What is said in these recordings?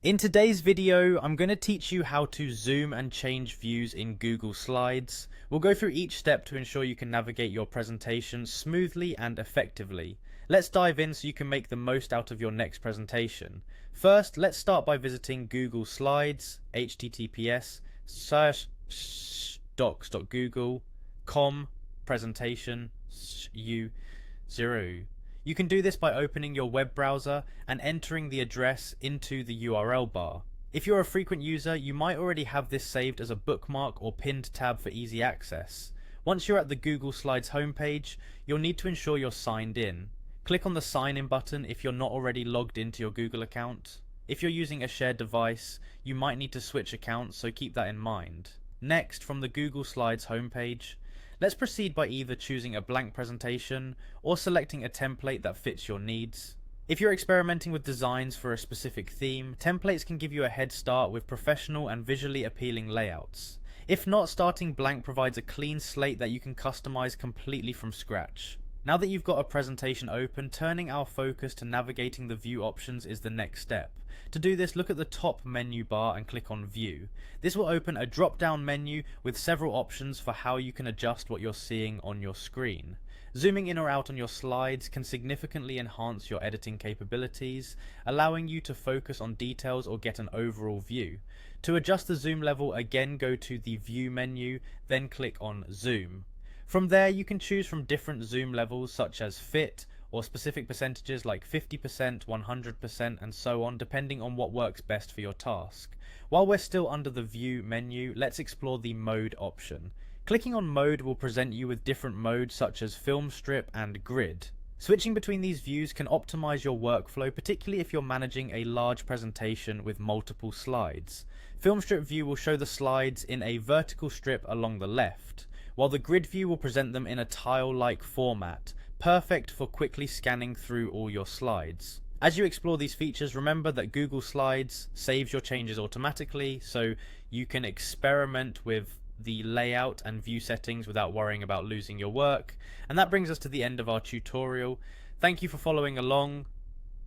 In today's video, I'm going to teach you how to zoom and change views in Google Slides. We'll go through each step to ensure you can navigate your presentation smoothly and effectively. Let's dive in so you can make the most out of your next presentation. First, let's start by visiting Google Slides, https://docs.google.com presentation u0. You can do this by opening your web browser and entering the address into the URL bar. If you're a frequent user, you might already have this saved as a bookmark or pinned tab for easy access. Once you're at the Google Slides homepage, you'll need to ensure you're signed in. Click on the sign in button if you're not already logged into your Google account. If you're using a shared device, you might need to switch accounts, so keep that in mind. Next, from the Google Slides homepage, let's proceed by either choosing a blank presentation or selecting a template that fits your needs. If you're experimenting with designs for a specific theme, templates can give you a head start with professional and visually appealing layouts. If not, starting blank provides a clean slate that you can customize completely from scratch. Now that you've got a presentation open, turning our focus to navigating the view options is the next step. To do this, look at the top menu bar and click on View. This will open a drop-down menu with several options for how you can adjust what you're seeing on your screen. Zooming in or out on your slides can significantly enhance your editing capabilities, allowing you to focus on details or get an overall view. To adjust the zoom level, again go to the View menu, then click on Zoom. From there, you can choose from different zoom levels such as fit, or specific percentages like 50%, 100% and so on, depending on what works best for your task. While we're still under the View menu, let's explore the Mode option. Clicking on Mode will present you with different modes such as Film Strip and Grid. Switching between these views can optimize your workflow, particularly if you're managing a large presentation with multiple slides. Film Strip view will show the slides in a vertical strip along the left, while the Grid view will present them in a tile-like format, perfect for quickly scanning through all your slides. As you explore these features, remember that Google Slides saves your changes automatically, so you can experiment with the layout and view settings without worrying about losing your work. And that brings us to the end of our tutorial. Thank you for following along.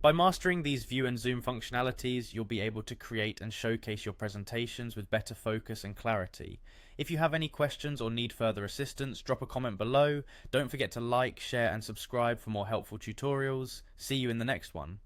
By mastering these view and zoom functionalities, you'll be able to create and showcase your presentations with better focus and clarity. If you have any questions or need further assistance, drop a comment below. Don't forget to like, share and subscribe for more helpful tutorials. See you in the next one.